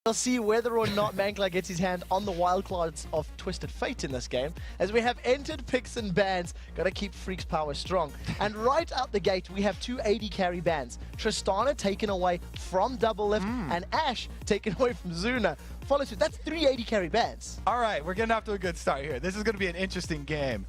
We'll see whether or not Mankler gets his hand on the wild cards of Twisted Fate in this game, as we have entered picks and bans. Gotta keep Freak's power strong. And right out the gate, we have two AD carry bans. Tristana taken away from Double Lift, and Ash taken away from Zuna. Follow suit. That's 3 AD carry bans. All right, we're getting off to a good start here. This is going to be an interesting game.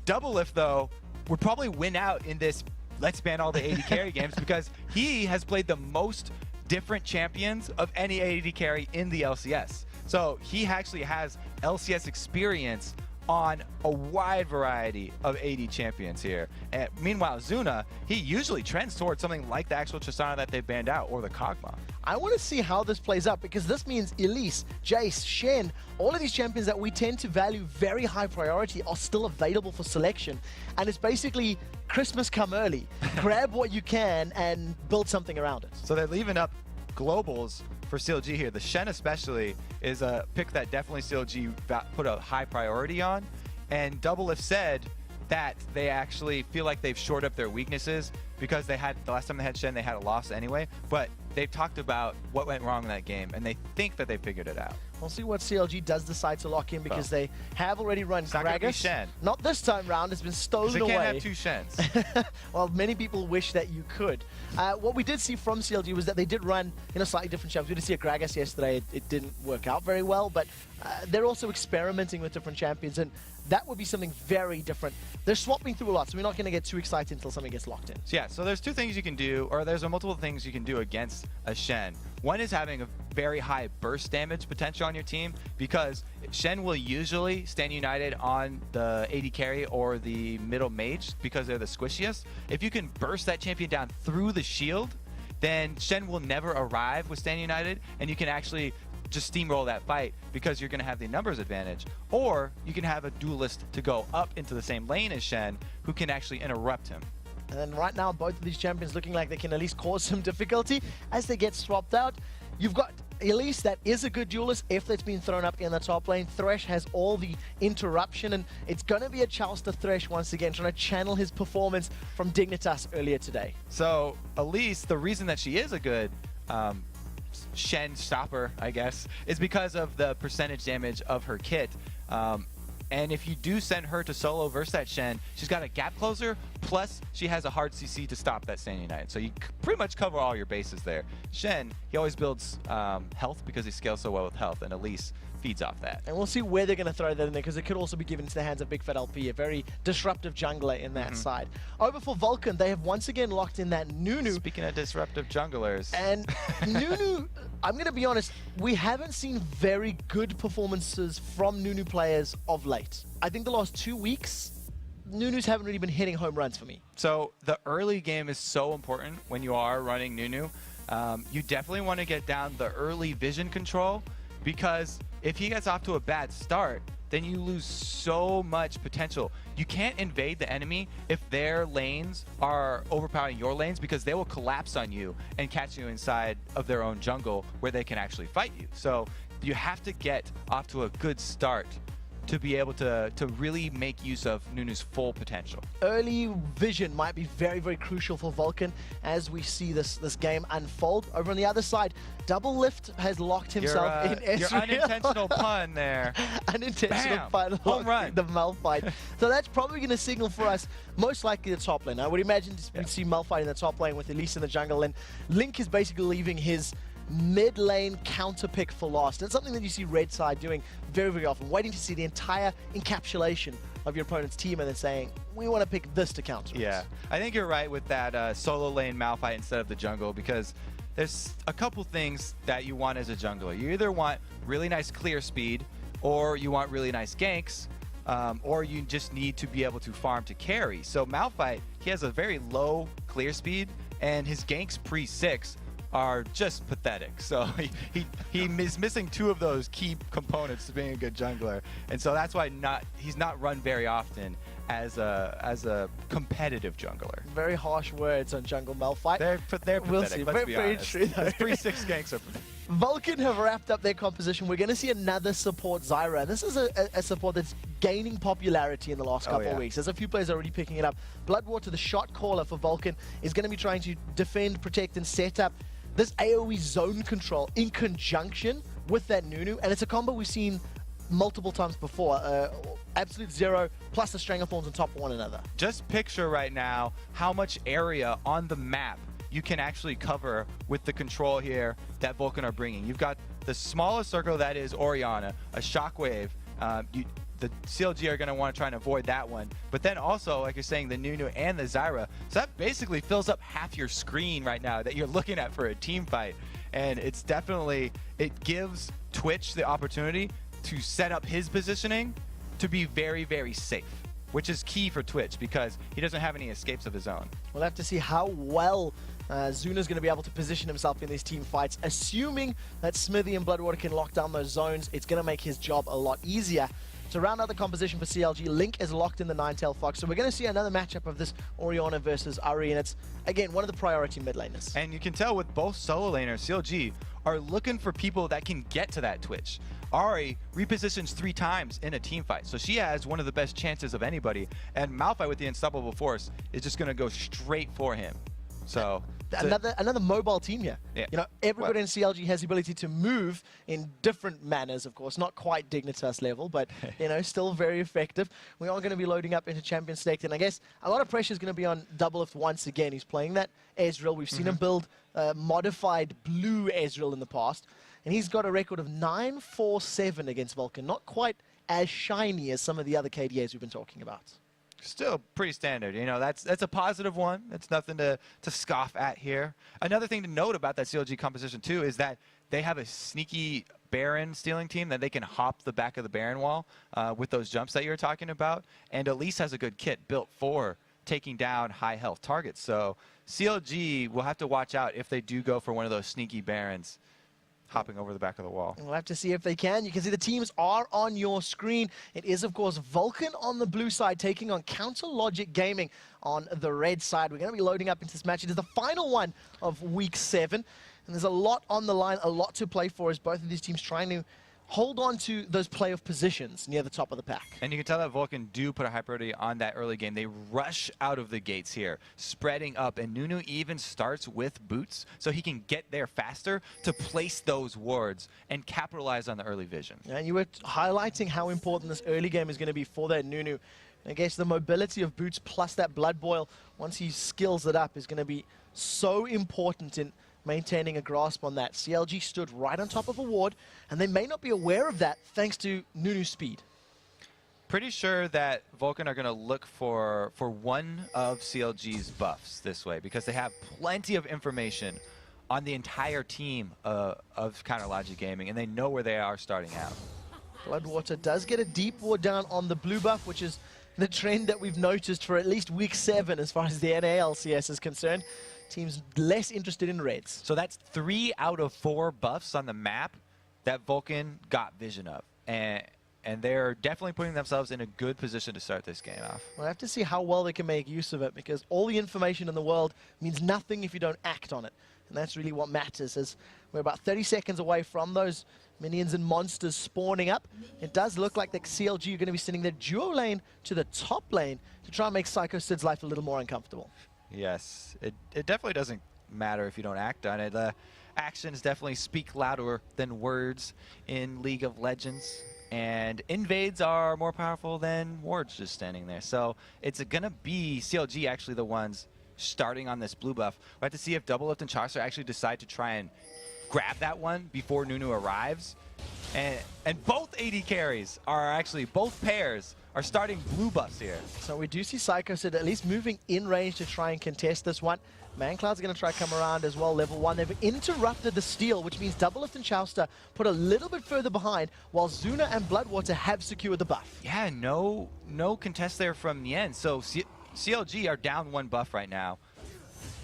Double Lift, though, would probably win out in this let's ban all the AD carry games because he has played the most different champions of any AD carry in the LCS. So he actually has LCS experience on a wide variety of AD champions here. And meanwhile, Zuna, he usually trends towards something like the actual Tristana that they banned out, or the Kog'Maw. I want to see how this plays out, because this means Elise, Jace, Shen, all of these champions that we tend to value very high priority are still available for selection. And it's basically Christmas come early. Grab what you can and build something around it. So they're leaving up globals for CLG here. The Shen especially is a pick that definitely CLG put a high priority on. And Double Lift said that they actually feel like they've shored up their weaknesses because they had, the last time they had Shen, they had a loss anyway. But they've talked about what went wrong in that game, and they think that they figured it out. We'll see what CLG does decide to lock in, because they have already run Gragas. Not this time round, it's been stolen away. They can't have two Shens. Well, many people wish that you could. What we did see from CLG was that they did run in a slightly different champion. We did see a Gragas yesterday. It didn't work out very well, but they're also experimenting with different champions, and that would be something very different. They're swapping through a lot, so we're not going to get too excited until something gets locked in. Yeah, so there's two things you can do, or there's multiple things you can do against a Shen. One is having a very high burst damage potential on your team, because Shen will usually stand united on the AD carry or the middle mage because they're the squishiest. If you can burst that champion down through the shield, then Shen will never arrive with stand united, and you can actually just steamroll that fight because you're going to have the numbers advantage. Or you can have a duelist to go up into the same lane as Shen who can actually interrupt him. And then right now, both of these champions looking like they can at least cause some difficulty as they get swapped out. You've got Elise, that is a good duelist if it's been thrown up in the top lane. Thresh has all the interruption, and it's going to be a chance to Thresh once again, trying to channel his performance from Dignitas earlier today. So Elise, the reason that she is a good Shen stopper, I guess, is because of the percentage damage of her kit. And if you do send her to solo versus that Shen, she's got a gap closer, plus she has a hard CC to stop that stand united. So you pretty much cover all your bases there. Shen, he always builds health because he scales so well with health, and Elise feeds off that. And we'll see where they're going to throw that in there, because it could also be given into the hands of Big Fat LP, a very disruptive jungler in that side. Over for Vulcan, they have once again locked in that Nunu. Speaking of disruptive junglers. And Nunu, I'm going to be honest, we haven't seen very good performances from Nunu players of late. I think the last 2 weeks, Nunus haven't really been hitting home runs for me. So the early game is so important when you are running Nunu. You definitely want to get down the early vision control, because if he gets off to a bad start, then you lose so much potential. You can't invade the enemy if their lanes are overpowering your lanes, because they will collapse on you and catch you inside of their own jungle where they can actually fight you. So you have to get off to a good start to be able to really make use of Nunu's full potential. Early vision might be very, very crucial for Vulcan as we see this game unfold. Over on the other side, Double Lift has locked himself in Ezreal. Your unintentional pun there. Unintentional pun. Home run. The Malphite. So that's probably going to signal for us most likely the top lane. I would imagine we'd see Malphite in the top lane with Elise in the jungle, and Link is basically leaving his mid-lane counter pick for last. It's something that you see Red Side doing very, very often, waiting to see the entire encapsulation of your opponent's team and then saying, we want to pick this to counter. Yeah, I think you're right with that solo lane Malphite instead of the jungle, because there's a couple things that you want as a jungler. You either want really nice clear speed, or you want really nice ganks, or you just need to be able to farm to carry. So Malphite, he has a very low clear speed, and his ganks pre-6 are just pathetic. So he is missing 2 of those key components to being a good jungler, and so that's why he's not run very often as a competitive jungler. Very harsh words on jungle Malphite. They're pathetic. We'll see. Let's be honest. True, Those pre-6 ganks are pathetic. Vulcan have wrapped up their composition. We're going to see another support, Zyra. This is a support that's gaining popularity in the last couple of weeks. There's a few players already picking it up. Bloodwater, the shot caller for Vulcan, is going to be trying to defend, protect, and set up this AoE zone control in conjunction with that Nunu, and it's a combo we've seen multiple times before. Absolute Zero plus the Stranglethorns on top of one another. Just picture right now how much area on the map you can actually cover with the control here that Vulcan are bringing. You've got the smallest circle that is Orianna, a Shockwave. The CLG are going to want to try and avoid that one. But then also, like you're saying, the Nunu and the Zyra. So that basically fills up half your screen right now that you're looking at for a team fight. And it's definitely, it gives Twitch the opportunity to set up his positioning to be very, very safe, which is key for Twitch because he doesn't have any escapes of his own. We'll have to see how well Zuna's going to be able to position himself in these team fights. Assuming that Smithy and Bloodwater can lock down those zones, it's going to make his job a lot easier. To round out the composition for CLG, Link is locked in the Ninetale Fox, so we're going to see another matchup of this Orianna versus Ari, and it's, again, one of the priority mid laners. And you can tell with both solo laners, CLG are looking for people that can get to that Twitch. Ari repositions 3 times in a team fight, so she has one of the best chances of anybody, and Malphite with the Unstoppable Force is just going to go straight for him. So another mobile team here. Yeah. You know, everybody in CLG has the ability to move in different manners, of course, not quite Dignitas level, but you know, still very effective. We are going to be loading up into Champion Staked, and I guess a lot of pressure is going to be on Doublelift once again. He's playing that Ezreal. We've seen him build modified blue Ezreal in the past, and he's got a record of 9-4-7 against Vulcan. Not quite as shiny as some of the other KDAs we've been talking about. Still pretty standard. You know, that's a positive one. That's nothing to scoff at here. Another thing to note about that CLG composition too is that they have a sneaky Baron stealing team that they can hop the back of the Baron wall with those jumps that you were talking about. And Elise has a good kit built for taking down high health targets. So CLG will have to watch out if they do go for one of those sneaky Barons hopping over the back of the wall. We'll have to see if they can. You can see the teams are on your screen. It is, of course, Vulcan on the blue side taking on Counter Logic Gaming on the red side. We're going to be loading up into this match. It is the final one of Week 7, and there's a lot on the line, a lot to play for as both of these teams trying to hold on to those playoff positions near the top of the pack. And you can tell that Vulcan do put a high priority on that early game. They rush out of the gates here, spreading up, and Nunu even starts with boots so he can get there faster to place those wards and capitalize on the early vision. And you were highlighting how important this early game is going to be for that Nunu. I guess the mobility of boots plus that blood boil, once he skills it up, is going to be so important in maintaining a grasp on that. CLG stood right on top of a ward, and they may not be aware of that thanks to Nunu's speed. Pretty sure that Vulcan are going to look for one of CLG's buffs this way because they have plenty of information on the entire team of Counter Logic Gaming, and they know where they are starting out. Bloodwater does get a deep ward down on the blue buff, which is the trend that we've noticed for at least Week 7 as far as the NA LCS is concerned. Teams less interested in reds. So that's 3 out of 4 buffs on the map that Vulcan got vision of. And they're definitely putting themselves in a good position to start this game off. We'll have to see how well they can make use of it, because all the information in the world means nothing if you don't act on it. And that's really what matters, as we're about 30 seconds away from those minions and monsters spawning up. It does look like the CLG are going to be sending their duo lane to the top lane to try and make Psycho Sid's life a little more uncomfortable. Yes, it definitely doesn't matter if you don't act on it. Actions definitely speak louder than words in League of Legends, and invades are more powerful than wards just standing there. So it's going to be CLG actually the ones starting on this blue buff. We'll have to see if Doublelift and Chaucer actually decide to try and grab that one before Nunu arrives. And both AD carries are actually, both pairs are starting blue buffs here. So we do see Psycho Sid at least moving in range to try and contest this one. Mancloud's going to try to come around as well, level 1. They've interrupted the steal, which means Doublelift and Chauster put a little bit further behind, while Zuna and Bloodwater have secured the buff. Yeah, no contest there from Nien. So CLG are down 1 buff right now.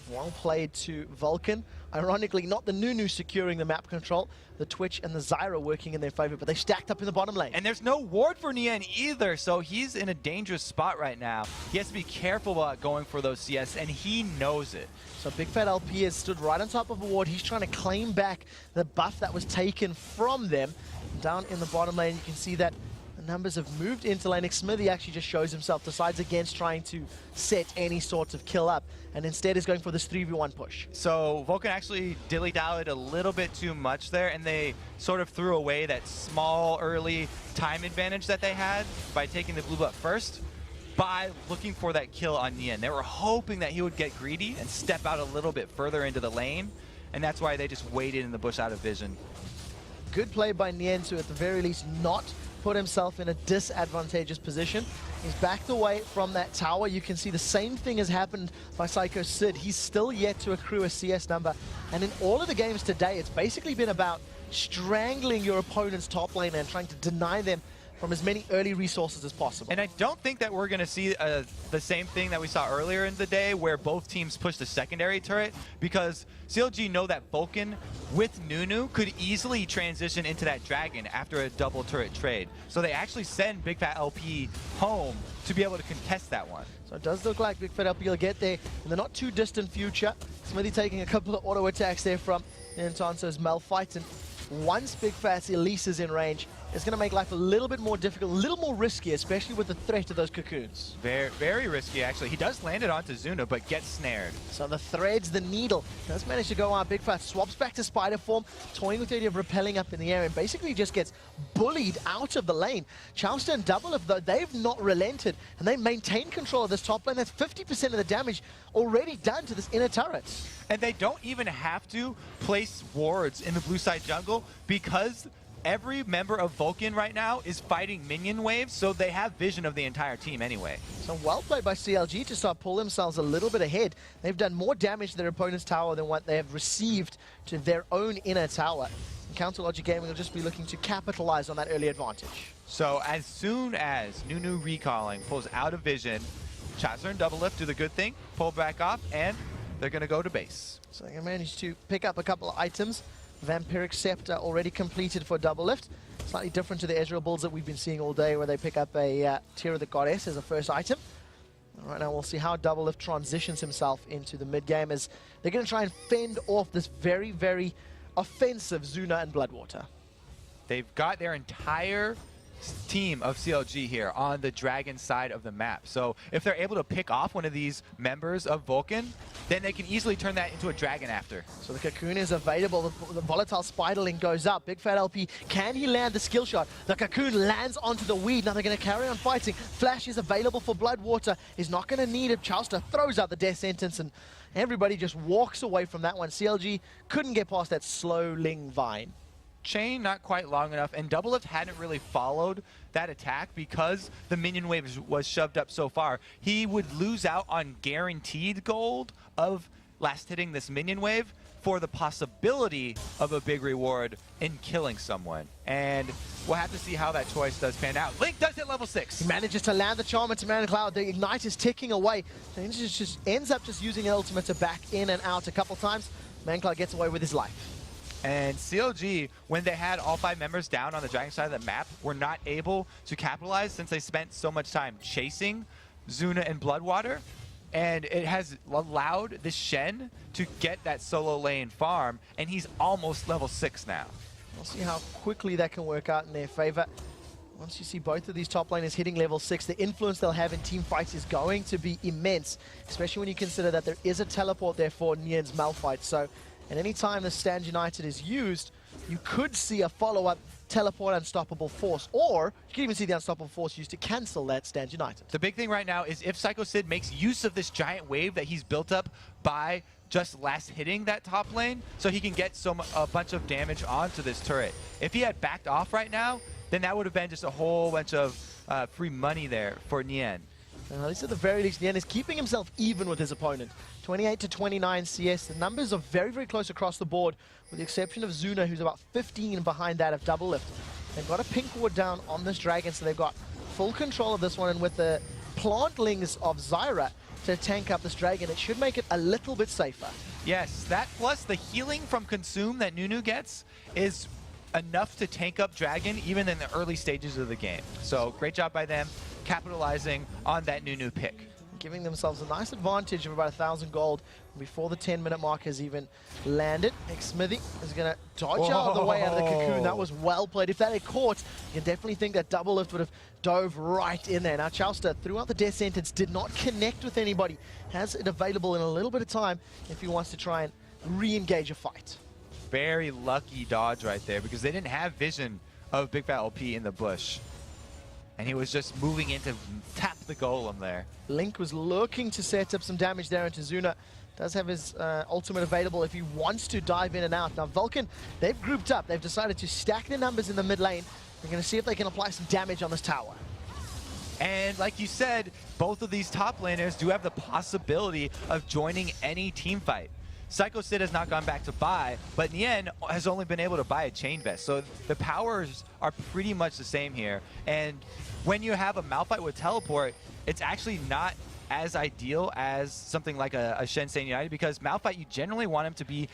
Well played to Vulcan. Ironically, not the Nunu securing the map control, the Twitch and the Zyra working in their favor, but they stacked up in the bottom lane. And there's no ward for Nien either, so he's in a dangerous spot right now. He has to be careful about going for those CS, and he knows it. So Big Fat LP has stood right on top of a ward. He's trying to claim back the buff that was taken from them. Down in the bottom lane, you can see that numbers have moved into lane. Smithy actually just shows himself, decides against trying to set any sort of kill up, and instead is going for this 3v1 push. So Vulcan actually dilly-dallied a little bit too much there, and they sort of threw away that small early time advantage that they had by taking the blue buff first by looking for that kill on Nian. They were hoping that he would get greedy and step out a little bit further into the lane, and that's why they just waited in the bush out of vision. Good play by Nian to, at the very least, not put himself in a disadvantageous position. He's backed away from that tower. You can see the same thing has happened by Psycho Sid. He's still yet to accrue a CS number. And in all of the games today, it's basically been about strangling your opponent's top lane and trying to deny them from as many early resources as possible. And I don't think that we're going to see the same thing that we saw earlier in the day where both teams push the secondary turret, because CLG know that Vulcan with Nunu could easily transition into that Dragon after a double turret trade. So they actually send Big Fat LP home to be able to contest that one. So it does look like Big Fat LP will get there in the not too distant future. Smithy taking a couple of auto attacks there from Intenso's Malphite, and once Big Fat Elise is in range, it's going to make life a little bit more difficult, a little more risky, especially with the threat of those cocoons. Very, very risky, actually. He does land it onto Zuna, but gets snared. So the threads, the needle, does manage to go on. Big Fat swaps back to spider form, toying with the idea of rappelling up in the air, and basically just gets bullied out of the lane. Chowster and Doublelift, though, they've not relented, and they maintain control of this top lane. That's 50% of the damage already done to this inner turret. And they don't even have to place wards in the blue side jungle, because every member of Vulcan right now is fighting minion waves, so they have vision of the entire team anyway. So well played by CLG to start pull themselves a little bit ahead. They've done more damage to their opponent's tower than what they have received to their own inner tower. And Counter Logic Gaming will just be looking to capitalize on that early advantage. So as soon as Nunu recalling pulls out of vision, Chaser and Doublelift do the good thing, pull back off, and they're going to go to base. So they managed to pick up a couple of items. Vampiric Scepter already completed for Doublelift. Slightly different to the Ezreal builds that we've been seeing all day, where they pick up a Tear of the Goddess as a first item. All right, now we'll see how Doublelift transitions himself into the mid-game, as they're going to try and fend off this very, very offensive Zuna and Bloodwater. They've got their entire team of CLG here on the Dragon side of the map. So if they're able to pick off one of these members of Vulcan, then they can easily turn that into a Dragon after. So the Cocoon is available. The volatile Spiderling goes up. Big Fat LP, can he land the skill shot? The Cocoon lands onto the weed. Now they're going to carry on fighting. Flash is available for Bloodwater. Is not going to need it. Chowster throws out the death sentence, and everybody just walks away from that one. CLG couldn't get past that slow Ling Vine. Chain not quite long enough, and Doublelift hadn't really followed that attack because the minion wave was shoved up so far. He would lose out on guaranteed gold of last hitting this minion wave for the possibility of a big reward in killing someone. And we'll have to see how that choice does pan out. Link does hit level 6. He manages to land the charm into Man Cloud. The Ignite is ticking away. And he just ends up just using an ultimate to back in and out a couple times. Man Cloud gets away with his life. And CLG, when they had all 5 members down on the Dragon side of the map, were not able to capitalize since they spent so much time chasing Zuna and Bloodwater. And it has allowed the Shen to get that solo lane farm, and he's almost level 6 now. We'll see how quickly that can work out in their favor. Once you see both of these top laners hitting level 6, the influence they'll have in team fights is going to be immense, especially when you consider that there is a teleport there for Nian's Malphite. So at any time the Stand United is used, you could see a follow-up teleport Unstoppable Force, or you can even see the Unstoppable Force used to cancel that Stand United. The big thing right now is if Psycho Sid makes use of this giant wave that he's built up by just last hitting that top lane, so he can get a bunch of damage onto this turret. If he had backed off right now, then that would have been just a whole bunch of free money there for Nian. At least at the very least, Nian is keeping himself even with his opponent. 28 to 29 CS. The numbers are very, very close across the board, with the exception of Zuna, who's about 15 behind that of Doublelift. They've got a pink ward down on this Dragon, so they've got full control of this one, and with the plantlings of Zyra to tank up this Dragon, it should make it a little bit safer. Yes, that plus the healing from Consume that Nunu gets is enough to tank up Dragon even in the early stages of the game. So great job by them capitalizing on that Nunu pick. giving themselves a nice advantage of about 1,000 gold before the 10-minute mark has even landed. Smithy is going to dodge out of the way out of the cocoon. That was well played. If that had caught, you can definitely think that double lift would have dove right in there. Now, Chowster, throughout the death sentence, did not connect with anybody. Has it available in a little bit of time if he wants to try and re-engage a fight. Very lucky dodge right there because they didn't have vision of Big Fat LP in the bush. And he was just moving in to tap the golem there. Link was looking to set up some damage there into Zuna. Does have his ultimate available if he wants to dive in and out. Now Vulcan, they've grouped up. They've decided to stack their numbers in the mid lane. They're going to see if they can apply some damage on this tower. And like you said, both of these top laners do have the possibility of joining any team fight. Psycho Sid has not gone back to buy, but Nien has only been able to buy a chain vest. So the powers are pretty much the same here. And when you have a Malphite with teleport, it's actually not as ideal as something like a Shen Stain United, because Malphite, you generally want him to be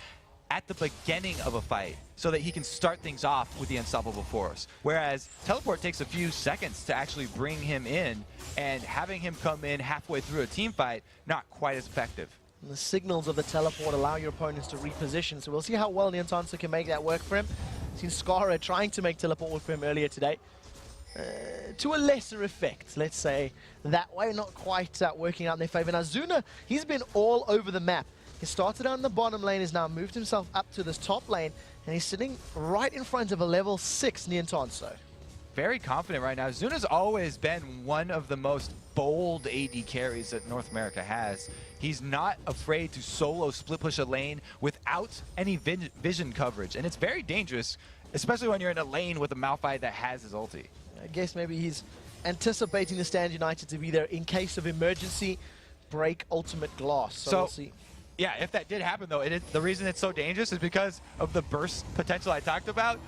at the beginning of a fight so that he can start things off with the unstoppable force. Whereas teleport takes a few seconds to actually bring him in, and having him come in halfway through a team fight, not quite as effective. And the signals of the teleport allow your opponents to reposition, so we'll see how well Niantansa can make that work for him. Seen Skara trying to make teleport work for him earlier today. To a lesser effect, let's say that way, not quite working out in their favor. Now Zuna, he's been all over the map. He started out in the bottom lane, has now moved himself up to this top lane, and he's sitting right in front of a level 6 Niantansa. Very confident right now. Zuna's always been one of the most bold AD carries that North America has. He's not afraid to solo split push a lane without any vision coverage, and it's very dangerous, especially when you're in a lane with a Malphite that has his ulti. I guess maybe he's anticipating the Stand United to be there in case of emergency, break ultimate glass. So we'll see. Yeah, if that did happen though, the reason it's so dangerous is because of the burst potential I talked about.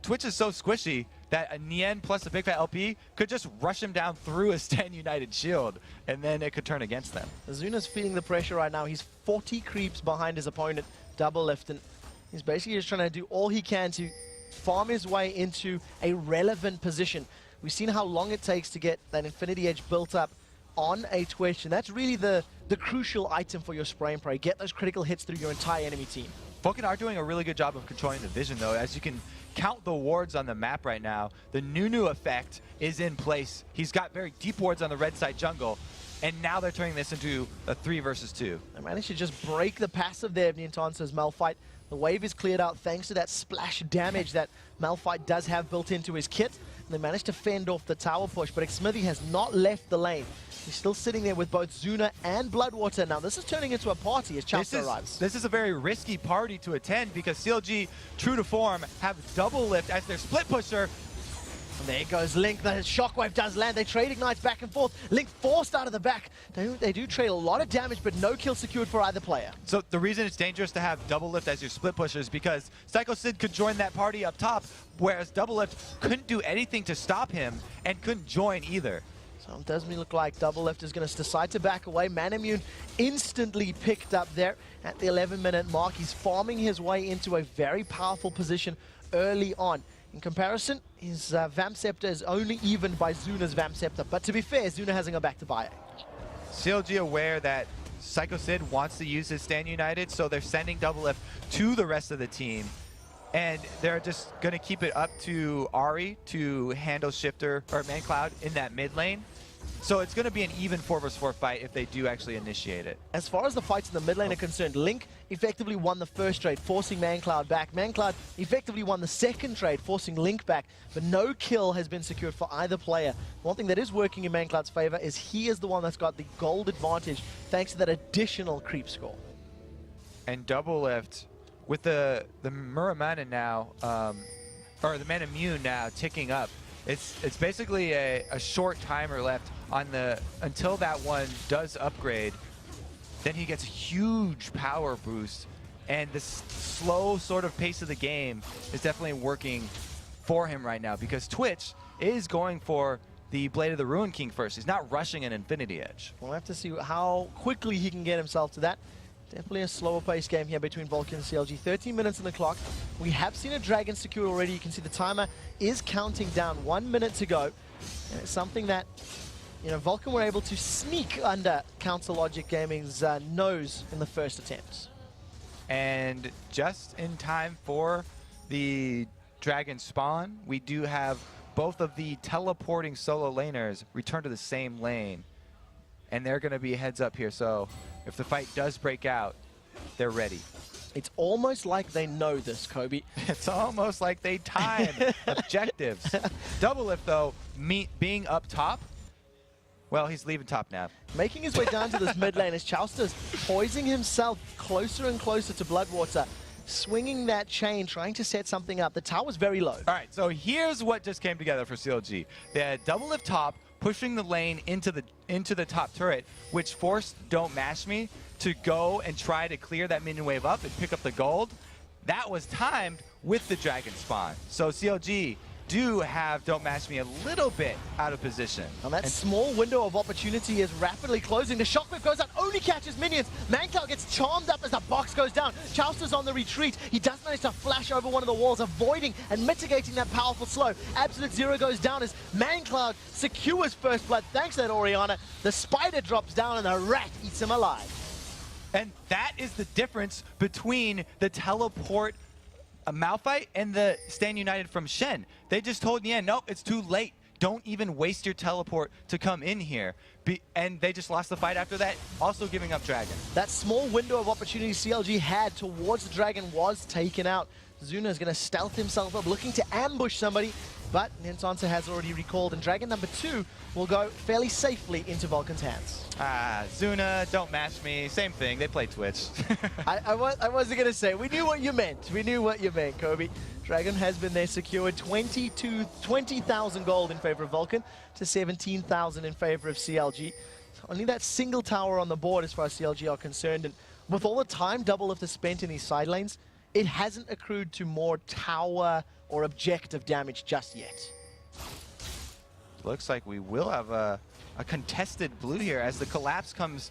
Twitch is so squishy that a Nien plus a Big Fat LP could just rush him down through a Stand United shield, and then it could turn against them. Zuna's feeling the pressure right now. He's 40 creeps behind his opponent, double lift, and he's basically just trying to do all he can to farm his way into a relevant position. We've seen how long it takes to get that Infinity Edge built up on a Twitch, and that's really the crucial item for your spray and pray. Get those critical hits through your entire enemy team. Vulcan are doing a really good job of controlling the vision though. As you can count the wards on the map right now, the Nunu effect is in place. He's got very deep wards on the red side jungle, and now they're turning this into a 3 versus 2. They managed to just break the passive there of Niantansa's Malphite. The wave is cleared out thanks to that splash damage that Malphite does have built into his kit. And they managed to fend off the tower push, but Smithy has not left the lane. He's still sitting there with both Zuna and Bloodwater. Now this is turning into a party as Chowster arrives. This is a very risky party to attend because CLG, true to form, have double lift as their split pusher. And there goes Link. The shockwave does land. They trade ignites back and forth. Link forced out of the back. They do trade a lot of damage, but no kill secured for either player. So the reason it's dangerous to have double lift as your split pusher is because Psycho Sid could join that party up top, whereas double lift couldn't do anything to stop him and couldn't join either. So it does look like double lift is going to decide to back away. Manamune instantly picked up there at the 11-minute mark. He's farming his way into a very powerful position early on. In comparison, his Vamp Scepter is only evened by Zuna's Vamp Scepter. But to be fair, Zuna hasn't gone back to buy it. CLG aware that Psycho Sid wants to use his Stand United, so they're sending double lift to the rest of the team. And they're just going to keep it up to Ahri to handle Shifter or ManCloud in that mid lane. So it's going to be an even 4 vs 4 fight if they do actually initiate it. As far as the fights in the mid lane are concerned, Link effectively won the first trade, forcing ManCloud back. ManCloud effectively won the second trade, forcing Link back, but no kill has been secured for either player. One thing that is working in ManCloud's favor is he is the one that's got the gold advantage thanks to that additional creep score. And double lift with the Muramana now, or the Manamune now ticking up. It's basically a short timer left on the until that one does upgrade. Then he gets a huge power boost, and this slow sort of pace of the game is definitely working for him right now because Twitch is going for the Blade of the Ruin King first. He's not rushing an Infinity Edge. We'll have to see how quickly he can get himself to that. Definitely a slower pace game here between Vulcan and CLG. 13 minutes on the clock. We have seen a dragon secured already. You can see the timer is counting down. 1 minute to go. And it's something that you know, Vulcan were able to sneak under Counter Logic Gaming's nose in the first attempt. And just in time for the Dragon spawn, we do have both of the teleporting solo laners return to the same lane. And they're going to be heads up here, so if the fight does break out, they're ready. It's almost like they know this, Kobe. It's almost like they time objectives. Doublelift, though, being up top, well, he's leaving top now. Making his way down to this mid lane as Chowster's poising himself closer and closer to Bloodwater, swinging that chain, trying to set something up. The tower's very low. All right, so here's what just came together for CLG. They had Doublelift top, pushing the lane into the top turret, which forced Don't Mash Me to go and try to clear that minion wave up and pick up the gold. That was timed with the Dragon spawn. So CLG do have Don't Mash Me a little bit out of position. And that small window of opportunity is rapidly closing. The shockwave goes out, only catches minions. Mancloud gets charmed up as the box goes down. Chowster's on the retreat. He does manage to flash over one of the walls, avoiding and mitigating that powerful slow. Absolute Zero goes down as Mancloud secures first blood thanks to that Orianna. The spider drops down and the rat eats him alive. And that is the difference between the teleport Malphite and the Stand United from Shen. They just told Nian, nope, it's too late. Don't even waste your teleport to come in here. And they just lost the fight after that, also giving up Dragon. That small window of opportunity CLG had towards the Dragon was taken out. Zuna is going to stealth himself up, looking to ambush somebody, but Ninsansa has already recalled, and Dragon number 2 will go fairly safely into Vulcan's hands. Zuna, Don't Mash Me, same thing. They play Twitch. I wasn't going to say. We knew what you meant. We knew what you meant, Kobe. Dragon has been there secured 20,000 gold in favor of Vulcan to 17,000 in favor of CLG. So only that single tower on the board as far as CLG are concerned. And with all the time Doublelift has spent in these side lanes, it hasn't accrued to more tower or objective damage just yet. Looks like we will have a contested blue here as the collapse comes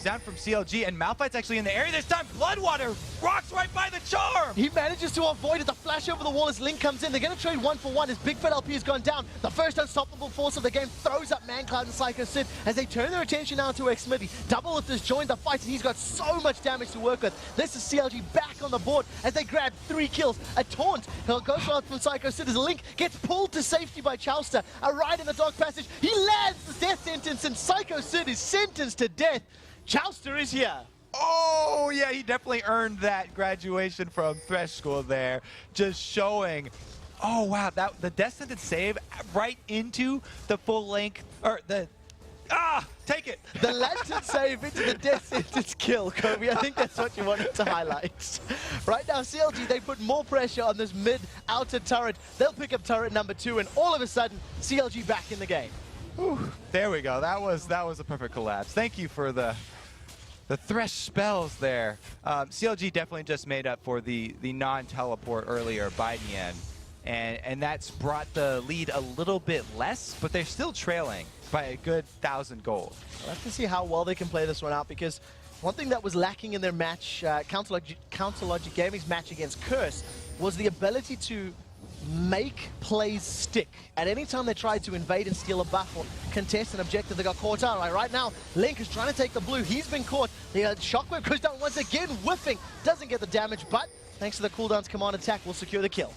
down from CLG, and Malphite's actually in the area this time. Bloodwater rocks right by the charm! He manages to avoid it. The flash over the wall as Link comes in. They're going to trade 1-for-1 as Big Fat LP has gone down. The first unstoppable force of the game throws up Mancloud and Psycho Sid as they turn their attention now to Xmithy. Doublelift has joined the fight, and he's got so much damage to work with. This is CLG back on the board as they grab 3 kills. A taunt goes out from Psycho Sid as Link gets pulled to safety by Chowster. A ride in the Dark Passage. He lands the death sentence, and Psycho Sid is sentenced to death. Chowster is here. Oh, yeah, he definitely earned that graduation from Thresh School there. Just showing, oh, wow, the death sentence save right into the full length, or the, take it. The lantern save into the death sentence kill, Kobe. I think that's what you wanted to highlight. Right now, CLG, they put more pressure on this mid-outer turret. They'll pick up turret number 2, and all of a sudden, CLG back in the game. Whew, there we go. That was a perfect collapse. Thank you for the Thresh spells there. CLG definitely just made up for the non-teleport earlier by Nian. And that's brought the lead a little bit less, but they're still trailing by a good 1,000 gold. We'll have to see how well they can play this one out, because one thing that was lacking in their match, Counter Logic Gaming's match against Curse, was the ability to make plays stick. At any time they tried to invade and steal a buff or contest an objective, they got caught out. Right now, Link is trying to take the blue. He's been caught. The shockwave goes down once again, whiffing. Doesn't get the damage, but thanks to the cooldown's command attack, will secure the kill.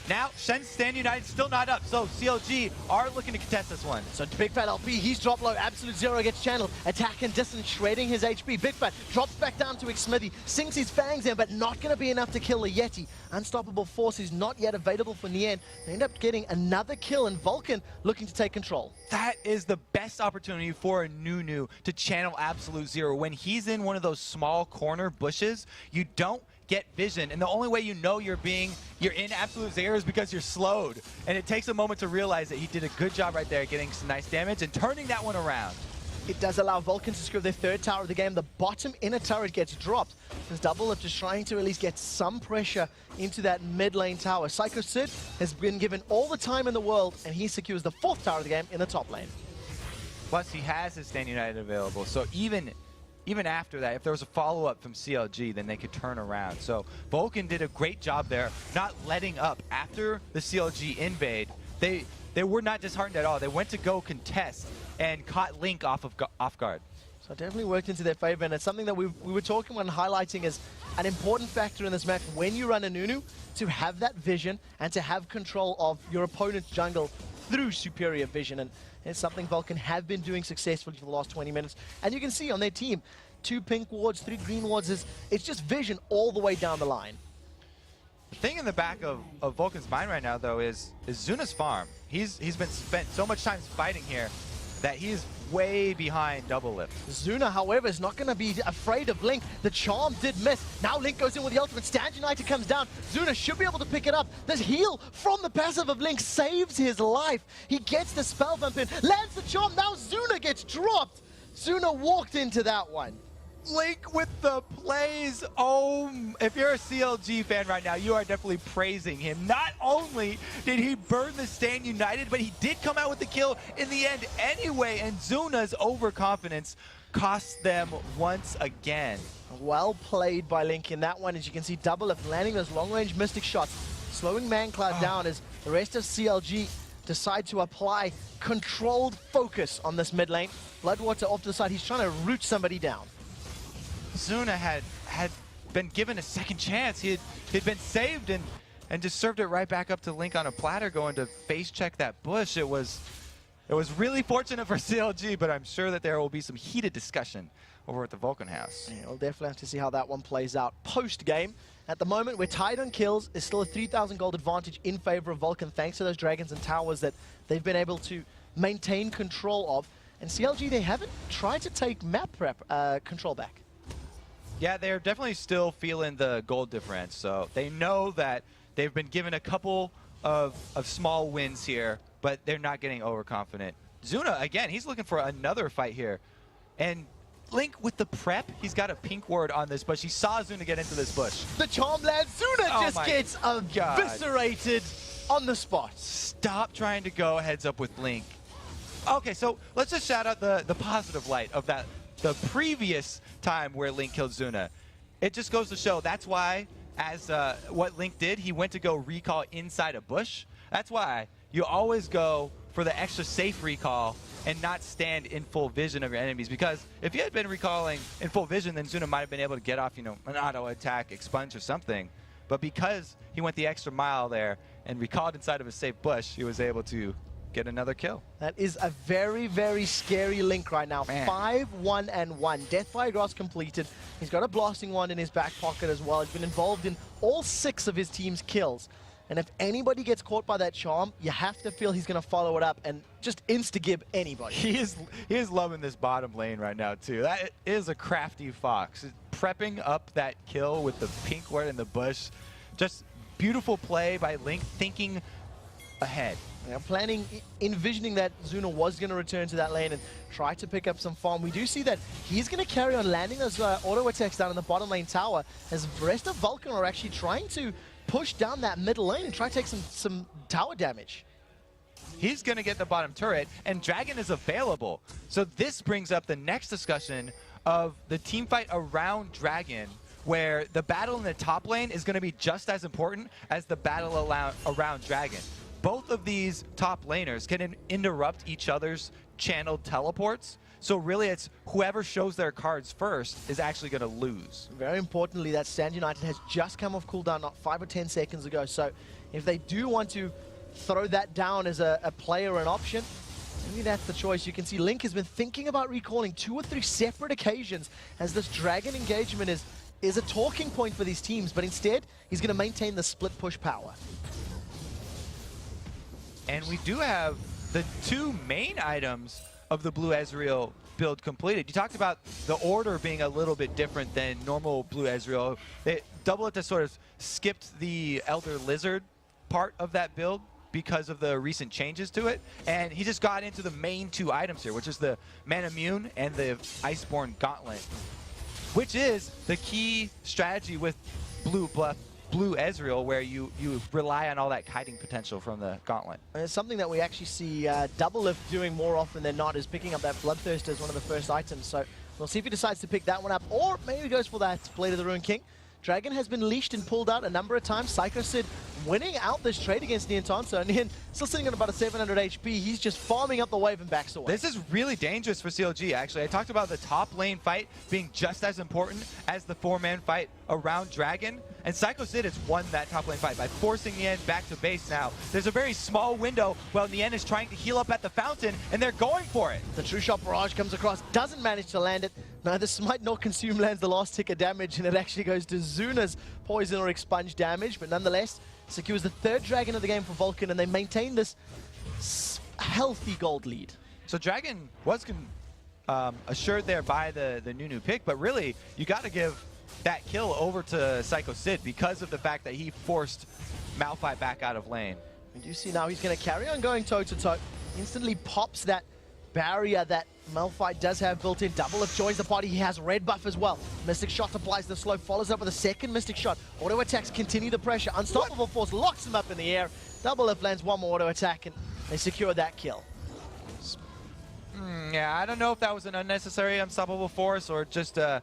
Now, Shen Stand United still not up, so CLG are looking to contest this one. So Big Fat LP, he's dropped low. Absolute Zero gets channeled. Attack and distance, shredding his HP. Big Fat drops back down to Xmithy, sinks his fangs in, but not going to be enough to kill the Yeti. Unstoppable Force is not yet available for Nian. They end up getting another kill, and Vulcan looking to take control. That is the best opportunity for a Nunu to channel Absolute Zero. When he's in one of those small corner bushes, you don't get vision, and the only way you know you're in Absolute Zero is because you're slowed. And it takes a moment to realize that he did a good job right there getting some nice damage and turning that one around. It does allow Vulcan to secure their 3rd tower of the game. The bottom inner turret gets dropped, as Doublelift is trying to at least get some pressure into that mid lane tower. Psycho Sid has been given all the time in the world, and he secures the 4th tower of the game in the top lane. Plus, he has his Stand United available, so even after that, if there was a follow-up from CLG, then they could turn around. So Vulcan did a great job there, not letting up. After the CLG invade, they they were not disheartened at all. They went to go contest and caught Link off guard. So it definitely worked into their favor, and it's something that we were talking about and highlighting as an important factor in this match when you run a Nunu, to have that vision and to have control of your opponent's jungle through superior vision. And it's something Vulcan have been doing successfully for the last 20 minutes. And you can see on their team, 2 pink wards, 3 green wards, it's just vision all the way down the line. The thing in the back of Vulcan's mind right now, though, is Zuna's farm. He's been spent so much time fighting here that he's way behind double lift. Zuna, however, is not going to be afraid of Link. The charm did miss. Now Link goes in with the ultimate. Stand United comes down. Zuna should be able to pick it up. This heal from the passive of Link saves his life. He gets the spell bump in, lands the charm. Now Zuna gets dropped. Zuna walked into that one. Link with the plays. Oh, if you're a CLG fan right now, you are definitely praising him. Not only did he burn the Stand United, but he did come out with the kill in the end anyway, and Zuna's overconfidence cost them once again. Well played by Link in that one. As you can see, double lift landing those long-range Mystic shots, slowing Mancloud down as the rest of CLG decide to apply controlled focus on this mid lane. Bloodwater off to the side. He's trying to root somebody down. Zuna had been given a second chance. He'd been saved and just served it right back up to Link on a platter, going to face check that bush. It was really fortunate for CLG, but I'm sure that there will be some heated discussion over at the Vulcan house. Yeah, we'll definitely have to see how that one plays out post-game. At the moment, we're tied on kills. There's still a 3,000 gold advantage in favor of Vulcan, thanks to those dragons and towers that they've been able to maintain control of. And CLG, they haven't tried to take map prep control back. Yeah, they're definitely still feeling the gold difference, so they know that they've been given a couple of small wins here, but they're not getting overconfident. Zuna, again, he's looking for another fight here. And Link with the prep, he's got a pink ward on this bush. He saw Zuna get into this bush. The charm lands, Zuna just gets eviscerated on the spot. Stop trying to go heads up with Link. Okay, so let's just shout out the positive light of that. The previous time where Link killed Zuna. It just goes to show that's why, as what Link did, he went to go recall inside a bush. That's why you always go for the extra safe recall and not stand in full vision of your enemies, because if you had been recalling in full vision, then Zuna might have been able to get off, you know, an auto attack, expunge or something. But because he went the extra mile there and recalled inside of a safe bush, he was able to get another kill. That is a very, very scary Link right now. 5-1-1. Death by Grass completed. He's got a blasting wand in his back pocket as well. He's been involved in all 6 of his team's kills. And if anybody gets caught by that charm, you have to feel he's going to follow it up and just insta-gib anybody. He is loving this bottom lane right now, too. That is a crafty fox. Prepping up that kill with the pink ward in the bush. Just beautiful play by Link, thinking ahead. Yeah, planning, envisioning that Zuna was going to return to that lane and try to pick up some farm. We do see that he's going to carry on landing those auto attacks down in the bottom lane tower, as the rest of Vulcan are actually trying to push down that middle lane and try to take some tower damage. He's going to get the bottom turret, and Dragon is available. So this brings up the next discussion of the team fight around Dragon, where the battle in the top lane is going to be just as important as the battle around Dragon. Both of these top laners can interrupt each other's channeled teleports. So really, it's whoever shows their cards first is actually going to lose. Very importantly, that Stand United has just come off cooldown not 5 or 10 seconds ago. So if they do want to throw that down as a player or an option, maybe that's the choice. You can see Link has been thinking about recalling 2 or 3 separate occasions, as this Dragon engagement is a talking point for these teams. But instead, he's going to maintain the split push power. And we do have the 2 main items of the Blue Ezreal build completed. You talked about the order being a little bit different than normal Blue Ezreal. Double It just sort of skipped the Elder Lizard part of that build because of the recent changes to it. And he just got into the main 2 items here, which is the Manamune and the Iceborne Gauntlet, which is the key strategy with Blue Ezreal, where you rely on all that kiting potential from the Gauntlet. And it's something that we actually see Double Lift doing more often than not, is picking up that Bloodthirster as one of the first items. So we'll see if he decides to pick that one up, or maybe he goes for that Blade of the Ruined King. Dragon has been leashed and pulled out a number of times. Psycho Sid winning out this trade against Niantonso, and Nian still sitting on about a 700 HP. He's just farming up the wave and backs away. This is really dangerous for CLG, actually. I talked about the top lane fight being just as important as the 4-man fight around Dragon, and Psycho Sid has won that top lane fight by forcing Nian back to base now. There's a very small window while Nian is trying to heal up at the fountain, and they're going for it. The True Shot Barrage comes across, doesn't manage to land it. Now, the Smite Not Consume lands the last tick of damage, and it actually goes to Zuna's Poison or Expunge damage, but nonetheless, secures the 3rd Dragon of the game for Vulcan, and they maintain this healthy gold lead. So Dragon was assured there by the Nunu pick, but really, you got to give that kill over to Psycho Sid because of the fact that he forced Malphite back out of lane. And you see now he's going to carry on going toe-to-toe. Instantly pops that barrier that Malphite does have built in. Double Lift joins the party. He has red buff as well. Mystic Shot applies the slow, follows up with a second Mystic Shot. Auto attacks continue the pressure. Unstoppable Force locks him up in the air. Double Lift lands one more auto attack, and they secure that kill. Yeah, I don't know if that was an unnecessary Unstoppable Force or just a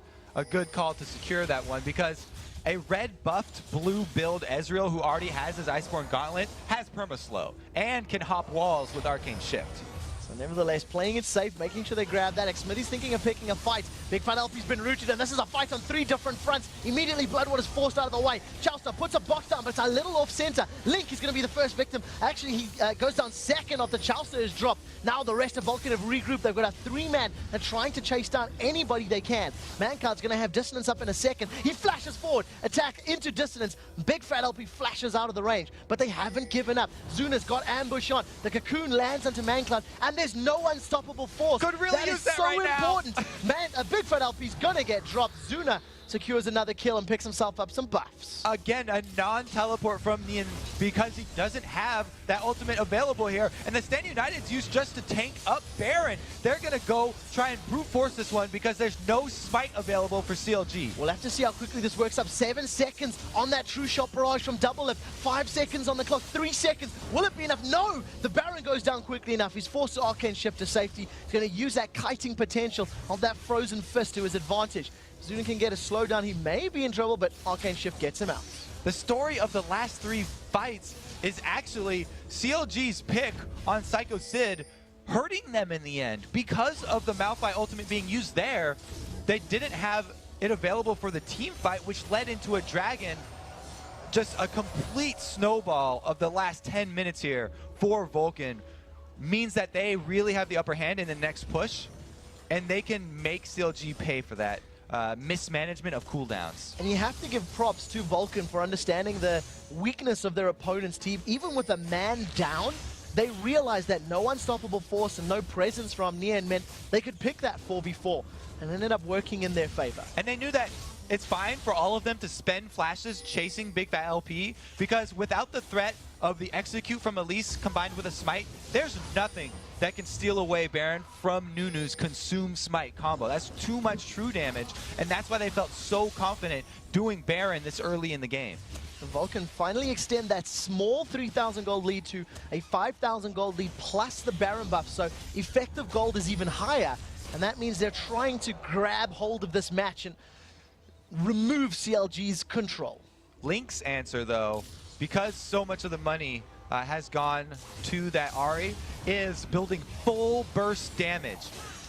good call to secure that one, because a red buffed blue build Ezreal who already has his Iceborne Gauntlet has perma-slow and can hop walls with Arcane Shift. So nevertheless, playing it safe, making sure they grab that. Xmithy's thinking of picking a fight. Big Fat LP's been rooted, and this is a fight on 3 different fronts. Immediately, Bloodwater's forced out of the way. Chauster puts a box down, but it's a little off-center. Link is going to be the first victim. Actually, he goes down second after Chauster is dropped. Now the rest of Vulcan have regrouped. They've got a 3-man. They're trying to chase down anybody they can. Mancard's going to have Dissonance up in a second. He flashes forward, attack into Dissonance. Big Fat LP flashes out of the range, but they haven't given up. Zuna's got ambush on. The cocoon lands onto Mancloud, and there's no unstoppable force. Could really use that right now. That is so important. Man, a Big Fat LP's gonna get dropped. Zuna secures another kill and picks himself up some buffs. Again, a non-teleport from Nian because he doesn't have that ultimate available here. And the Stand United's used just to tank up Baron. They're going to go try and brute force this one because there's no Smite available for CLG. We'll have to see how quickly this works up. 7 seconds on that True Shot Barrage from Double Lift. 5 seconds on the clock. 3 seconds. Will it be enough? No! The Baron goes down quickly enough. He's forced to Arcane Shift to safety. He's going to use that kiting potential of that Frozen Fist to his advantage. Zuna can get a slowdown. He may be in trouble, but Arcane Shift gets him out. The story of the last 3 fights is actually CLG's pick on Psycho Sid hurting them in the end. Because of the Malphite ultimate being used there, they didn't have it available for the team fight, which led into a Dragon. Just a complete snowball of the last 10 minutes here for Vulcan means that they really have the upper hand in the next push, and they can make CLG pay for that. Mismanagement of cooldowns. And you have to give props to Vulcan for understanding the weakness of their opponent's team. Even with a man down, they realized that no unstoppable force and no presence from Nian meant they could pick that 4v4, and ended up working in their favor. And they knew that it's fine for all of them to spend flashes chasing Big Fat LP, because without the threat of the execute from Elise combined with a smite, there's nothing that can steal away Baron from Nunu's Consume Smite combo. That's too much true damage, and that's why they felt so confident doing Baron this early in the game. The Vulcan finally extend that small 3,000 gold lead to a 5,000 gold lead plus the Baron buff, so effective gold is even higher, and that means they're trying to grab hold of this match and remove CLG's control. Link's answer, though, because so much of the money has gone to that Ahri, is building full burst damage.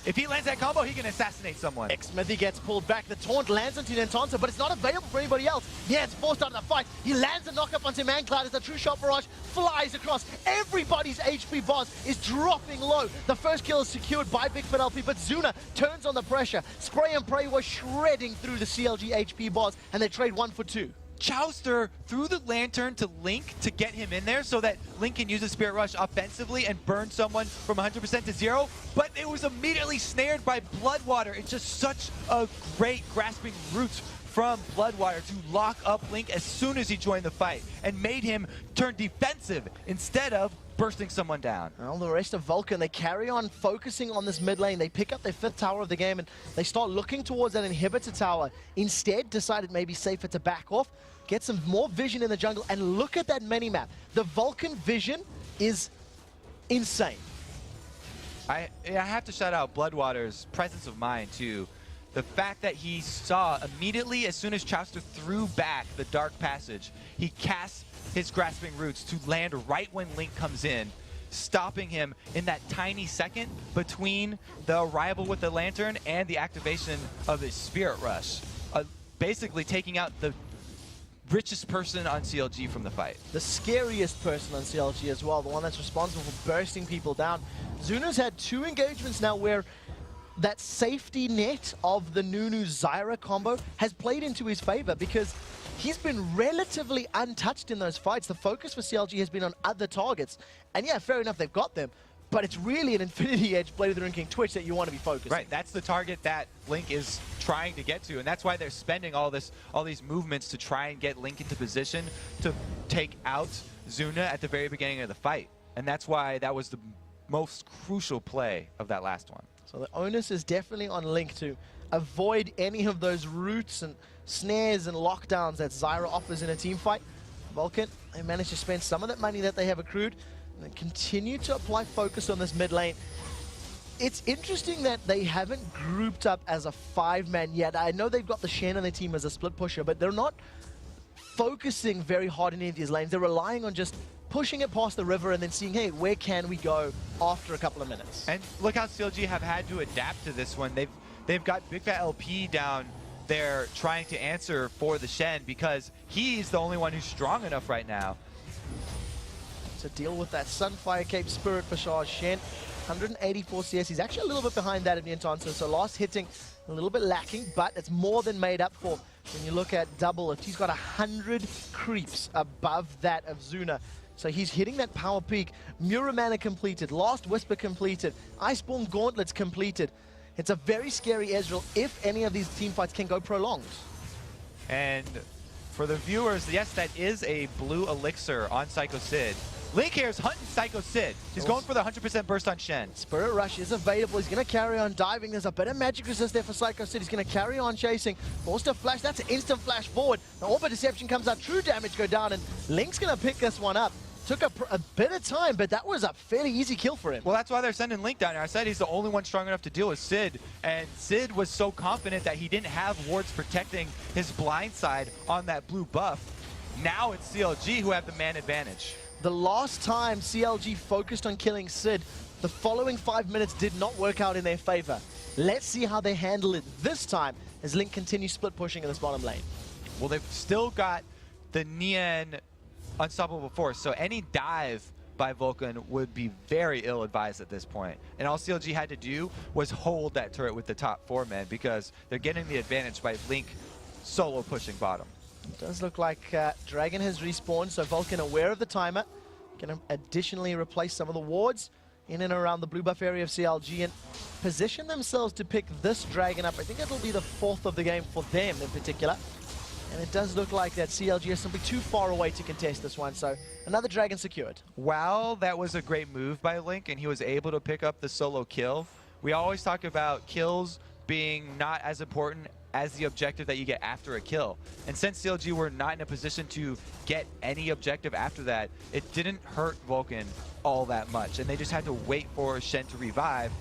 If he lands that combo, he can assassinate someone. Xmithy gets pulled back. The taunt lands onto Niantonso, but it's not available for anybody else. Yeah, it's forced out of the fight. He lands a knock-up onto Mancloud as the True Shot Barrage flies across. Everybody's HP bars is dropping low. The first kill is secured by Big Fat LP, but Zuna turns on the pressure. Spray and Pray was shredding through the CLG HP bars, and they trade 1 for 2. Chauster threw the lantern to Link to get him in there so that Link can use the Spirit Rush offensively and burn someone from 100% to 0, but it was immediately snared by Bloodwater. It's just such a great grasping root from Bloodwater to lock up Link as soon as he joined the fight and made him turn defensive instead of bursting someone down. Well, the rest of Vulcan, they carry on focusing on this mid lane. They pick up their 5th tower of the game, and they start looking towards that inhibitor tower. Instead, decided maybe safer to back off, get some more vision in the jungle, and look at that mini-map. The Vulcan vision is insane. I have to shout out Bloodwater's presence of mind to the fact that he saw immediately as soon as Chowster threw back the Dark Passage, he casts his Grasping Roots to land right when Link comes in, stopping him in that tiny second between the arrival with the Lantern and the activation of his Spirit Rush. Basically taking out the richest person on CLG from the fight. The scariest person on CLG as well, the one that's responsible for bursting people down. Zuna's had 2 engagements now where that safety net of the Nunu-Zyra combo has played into his favor because he's been relatively untouched in those fights. The focus for CLG has been on other targets. And yeah, fair enough, they've got them. But it's really an Infinity Edge Blade of the Ruined King Twitch that you want to be focusing. Right, that's the target that Link is trying to get to, and that's why they're spending all these movements to try and get Link into position to take out Zuna at the very beginning of the fight. And that's why that was the most crucial play of that last one. So the onus is definitely on Link to avoid any of those roots and snares and lockdowns that Zyra offers in a team fight. Vulcan, they managed to spend some of that money that they have accrued and continue to apply focus on this mid lane. It's interesting that they haven't grouped up as a 5-man yet. I know they've got the Shen on their team as a split pusher, but they're not focusing very hard in any of these lanes. They're relying on just pushing it past the river and then seeing, hey, where can we go after a couple of minutes? And look how CLG have had to adapt to this one. They've got Big Fat LP down there trying to answer for the Shen because he's the only one who's strong enough right now to deal with that Sunfire Cape Spirit Bashar Shen. 184 CS. He's actually a little bit behind that of Niantonso, so last hitting a little bit lacking, but it's more than made up for when you look at double. If he's got 100 creeps above that of Zuna. So he's hitting that power peak. Muramana completed, Last Whisper completed, Iceborne Gauntlets completed. It's a very scary Ezreal if any of these team fights can go prolonged. And for the viewers, yes, that is a blue elixir on Psycho Sid. Link here is hunting Psycho Sid. He's going for the 100% burst on Shen. Spirit Rush is available. He's going to carry on diving. There's a bit of magic resist there for Psycho Sid. He's going to carry on chasing. Forced to flash. That's an instant flash forward. The Orbit Deception comes out. True damage go down, and Link's going to pick this one up. Took a bit of time, but that was a fairly easy kill for him. Well, that's why they're sending Link down here. I said he's the only one strong enough to deal with Sid, and Sid was so confident that he didn't have wards protecting his blind side on that blue buff. Now it's CLG who have the man advantage. The last time CLG focused on killing Sid, the following 5 minutes did not work out in their favor. Let's see how they handle it this time as Link continues split pushing in this bottom lane. Well, they've still got the Nian Unstoppable Force, so any dive by Vulcan would be very ill-advised at this point. And all CLG had to do was hold that turret with the top 4 men because they're getting the advantage by Link solo pushing bottom. It does look like Dragon has respawned, so Vulcan aware of the timer. Going to additionally replace some of the wards in and around the blue buff area of CLG and position themselves to pick this Dragon up. I think it'll be the 4th of the game for them in particular. And it does look like that CLG is simply too far away to contest this one, so another Dragon secured. While that was a great move by Link and he was able to pick up the solo kill, we always talk about kills being not as important as the objective that you get after a kill. And since CLG were not in a position to get any objective after that, it didn't hurt Vulcan all that much. And they just had to wait for Shen to revive,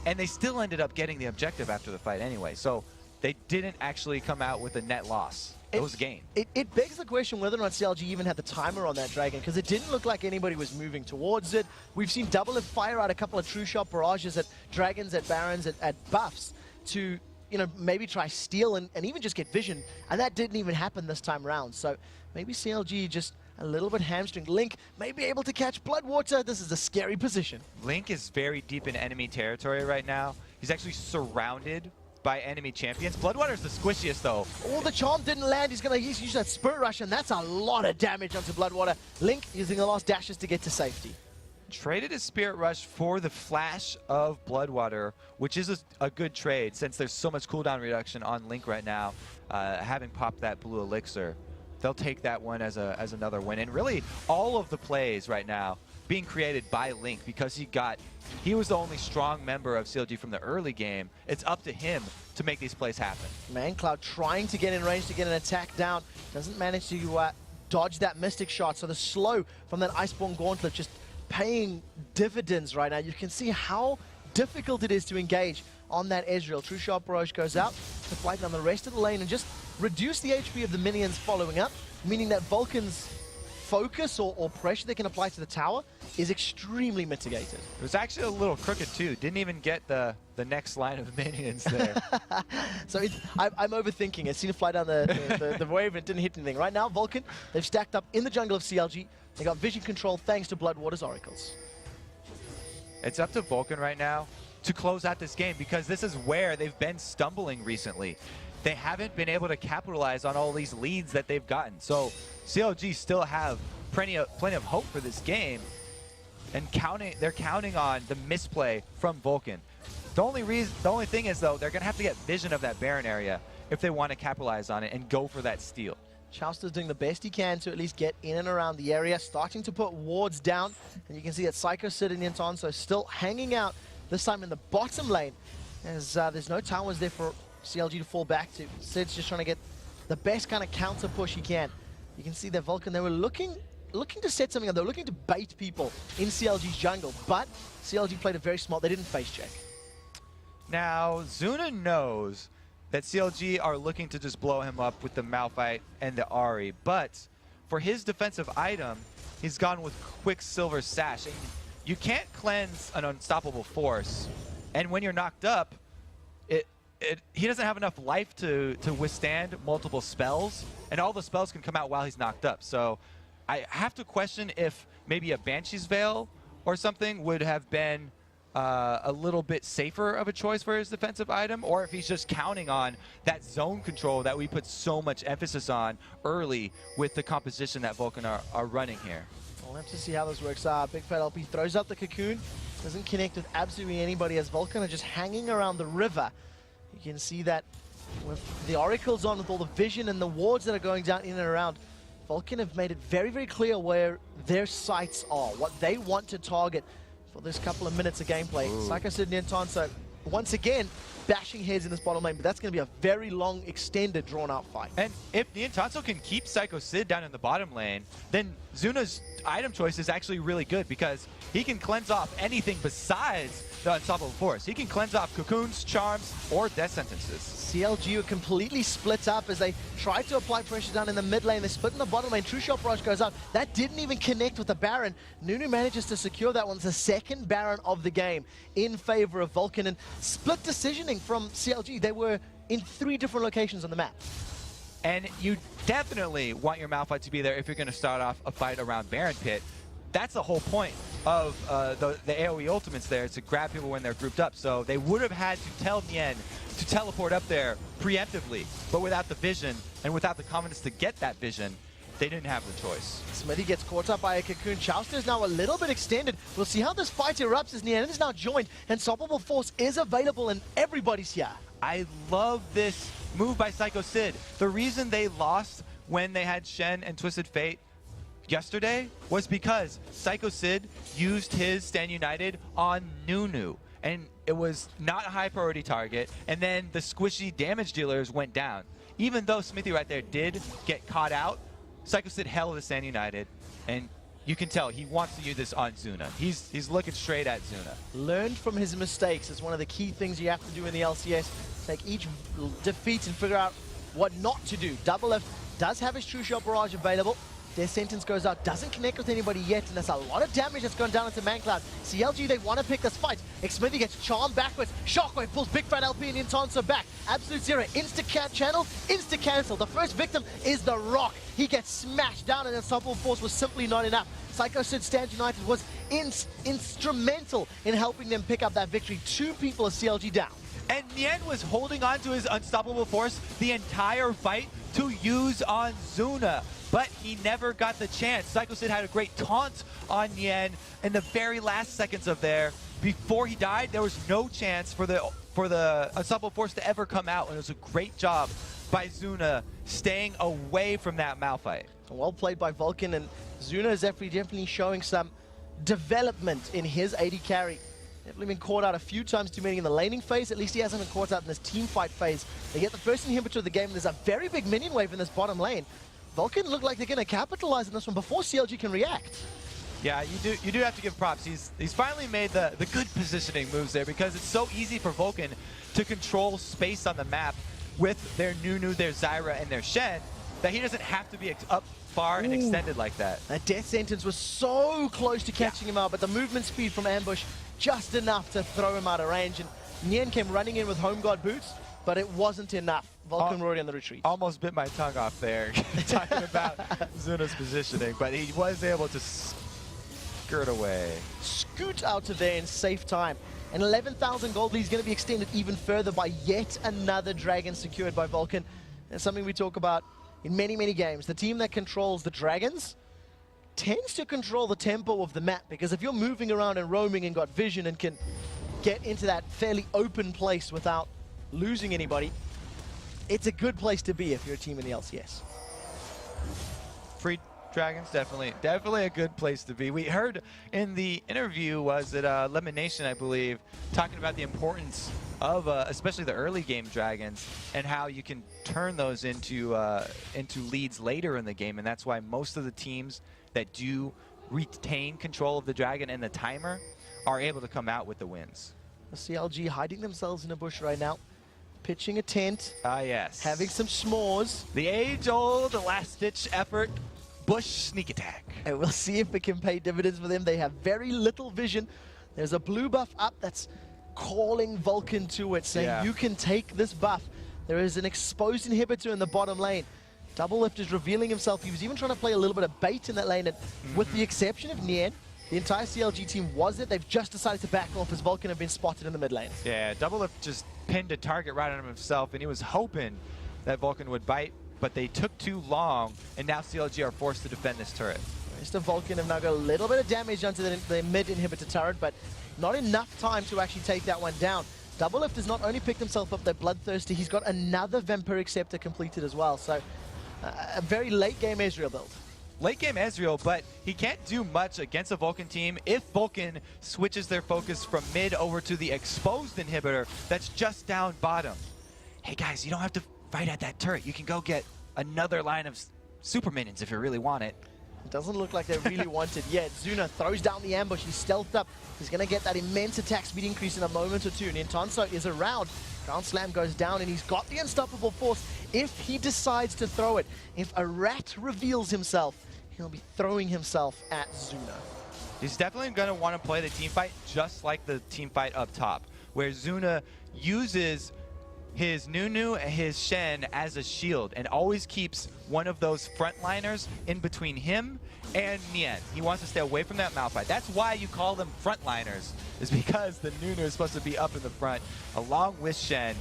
and they still ended up getting the objective after the fight anyway. So they didn't actually come out with a net loss. It was a gain. It begs the question whether or not CLG even had the timer on that Dragon, because it didn't look like anybody was moving towards it. We've seen Double fire out a couple of true shot barrages at Dragons, at Barons, at buffs to, you know, maybe try steal and even just get vision, and that didn't even happen this time around. So maybe CLG just a little bit hamstring. Link may be able to catch Bloodwater. This is a scary position. Link is very deep in enemy territory right now. He's actually surrounded by enemy champions. Bloodwater's the squishiest though. Oh, the charm didn't land. He's gonna use that Spirit Rush, and that's a lot of damage onto Bloodwater. Link using the last dashes to get to safety. Traded his Spirit Rush for the flash of Bloodwater, which is a good trade since there's so much cooldown reduction on Link right now, having popped that blue elixir. They'll take that one as another win. And really, all of the plays right now being created by Link because he was the only strong member of CLG from the early game. It's up to him to make these plays happen. ManCloud trying to get in range to get an attack down. Doesn't manage to dodge that Mystic shot. So the slow from that Iceborne Gauntlet just paying dividends right now. You can see how difficult it is to engage on that Ezreal. True Shot Barrage goes out. to fly down the rest of the lane and just reduce the HP of the minions following up, meaning that Vulcan's focus or pressure they can apply to the tower is extremely mitigated. It was actually a little crooked too. Didn't even get the next line of minions there. So I'm overthinking it. Seen it fly down the wave and it didn't hit anything. Right now, Vulcan, they've stacked up in the jungle of CLG. They got vision control thanks to Bloodwater's oracles. It's up to Vulcan right now to close out this game because this is where they've been stumbling recently. They haven't been able to capitalize on all these leads that they've gotten. So CLG still have plenty of hope for this game, and they're counting on the misplay from Vulcan. The only thing is though, they're gonna have to get vision of that Baron area if they want to capitalize on it and go for that steal. Chauster's doing the best he can to at least get in and around the area, starting to put wards down, and you can see that Psycho Sid and Yentonso still hanging out, this time in the bottom lane, as there's no towers there for CLG to fall back to. Sid's just trying to get the best kind of counter push he can. You can see that Vulcan, they were looking to set something up. They were looking to bait people in CLG's jungle, but CLG played it very smart. They didn't face check. Now, Zuna knows that CLG are looking to just blow him up with the Malphite and the Ahri, but for his defensive item, he's gone with Quicksilver Sash. And you can't cleanse an unstoppable force, and when you're knocked up, he doesn't have enough life to withstand multiple spells, and all the spells can come out while he's knocked up. So I have to question if maybe a Banshee's Veil or something would have been a little bit safer of a choice for his defensive item, or if he's just counting on that zone control that we put so much emphasis on early with the composition that Vulcan are running here. We'll have to see how this works. Big Fat LP throws out the cocoon, doesn't connect with absolutely anybody as Vulcan are just hanging around the river. You can see that with the oracles on, with all the vision and the wards that are going down in and around, Vulcan have made it very, very clear where their sights are, what they want to target for this couple of minutes of gameplay. Psycho Sid and Yentonso, once again, bashing heads in this bottom lane, but that's going to be a very long, extended, drawn-out fight. And if Yentonso can keep Psycho Sid down in the bottom lane, then Zuna's item choice is actually really good because he can cleanse off anything besides the unstoppable force. He can cleanse off cocoons, charms, or death sentences. CLG are completely split up as they try to apply pressure down in the mid lane. They split in the bottom lane. True Shot Barrage goes out. That didn't even connect with the Baron. Nunu manages to secure that one. It's the second Baron of the game in favor of Vulcan. And split decisioning from CLG. They were in 3 different locations on the map. And you definitely want your Malphite to be there if you're going to start off a fight around Baron Pit. That's the whole point of the AoE ultimates there, is to grab people when they're grouped up. So they would have had to tell Nien to teleport up there preemptively, but without the vision and without the confidence to get that vision, they didn't have the choice. Smithy gets caught up by a cocoon. Chauster is now a little bit extended. We'll see how this fight erupts as Nien is now joined. Unstoppable Force is available and everybody's here. I love this move by Psycho Sid. The reason they lost when they had Shen and Twisted Fate yesterday was because Psycho Sid used his Stand United on Nunu, and it was not a high priority target, and then the squishy damage dealers went down. Even though Smithy right there did get caught out, Psycho Sid held the Stand United, and you can tell he wants to use this on Zuna. He's looking straight at Zuna. Learned from his mistakes is one of the key things you have to do in the LCS. Take each defeat and figure out what not to do. Double F does have his True Shot Barrage available. Their sentence goes out, doesn't connect with anybody yet, and there's a lot of damage that's gone down into Mancloud. CLG, they want to pick this fight. Xmithy gets charmed backwards. Shockwave pulls Big Fat LP and Yentonso back. Absolute Zero, insta-channel, insta-cancel. The first victim is The Rock. He gets smashed down, and Unstoppable Force was simply not enough. Psycho Sid Stand United was instrumental in helping them pick up that victory. 2 people of CLG down. And Nien was holding on to his Unstoppable Force the entire fight to use on Zuna, but he never got the chance. Psycho Sid had a great taunt on Nien in the very last seconds of there. Before he died, there was no chance for the Unstoppable Force to ever come out, and it was a great job by Zuna staying away from that Malphite. Well played by Vulcan, and Zuna is definitely showing some development in his AD carry. Definitely been caught out a few times too many in the laning phase. At least he hasn't been caught out in this team fight phase. They get the first inhibitor of the game. There's a very big minion wave in this bottom lane. Vulcan look like they're going to capitalize on this one before CLG can react. Yeah, you do have to give props. He's finally made the good positioning moves there, because it's so easy for Vulcan to control space on the map with their Nunu, their Zyra, and their Shen, that he doesn't have to be up far and extended like that. That death sentence was so close to catching him out, but the movement speed from Ambush just enough to throw him out of range. And Nien came running in with home guard boots, but it wasn't enough. Vulcan were already on the retreat. Almost bit my tongue off there talking about Zuna's positioning, but he was able to skirt away. Scoot out of there in safe time. And 11,000 gold lead is going to be extended even further by yet another dragon secured by Vulcan. It's something we talk about in many, many games. The team that controls the dragons tends to control the tempo of the map, because if you're moving around and roaming and got vision and can get into that fairly open place without losing anybody, it's a good place to be if you're a team in the LCS. Free dragons, definitely a good place to be. We heard in the interview, was it Lemonation, I believe, talking about the importance of especially the early game dragons and how you can turn those into leads later in the game, and that's why most of the teams that do retain control of the dragon and the timer are able to come out with the wins. The CLG hiding themselves in a bush right now, pitching a tent. Ah, yes. Having some s'mores. The age-old last-ditch effort, bush sneak attack. And we'll see if it can pay dividends for them. They have very little vision. There's a blue buff up that's calling Vulcan to it, saying you can take this buff. There is an exposed inhibitor in the bottom lane. Doublelift is revealing himself. He was even trying to play a little bit of bait in that lane, and with the exception of Nien, the entire CLG team was it. They've just decided to back off as Vulcan have been spotted in the mid lane. Yeah, Doublelift just pinned a target right on himself, and he was hoping that Vulcan would bite, but they took too long, and now CLG are forced to defend this turret. Mr. Vulcan have now got a little bit of damage onto the mid inhibitor turret, but not enough time to actually take that one down. Doublelift has not only picked himself up there bloodthirsty, he's got another Vampiric Scepter completed as well. So a very late game Ezreal build. Late game Ezreal, but he can't do much against a Vulcan team if Vulcan switches their focus from mid over to the exposed inhibitor that's just down bottom. Hey guys, you don't have to fight at that turret. You can go get another line of super minions if you really want it. It doesn't look like they really want it yet. Zuna throws down the ambush. He's stealthed up. He's going to get that immense attack speed increase in a moment or two. Nintanso is around. Ground Slam goes down, and he's got the unstoppable force if he decides to throw it. If a rat reveals himself, he'll be throwing himself at Zuna. He's definitely going to want to play the team fight just like the team fight up top, where Zuna uses his Nunu and his Shen as a shield and always keeps one of those frontliners in between him and Nien. He wants to stay away from that Malphite. That's why you call them frontliners, is because the Nunu is supposed to be up in the front along with Shen,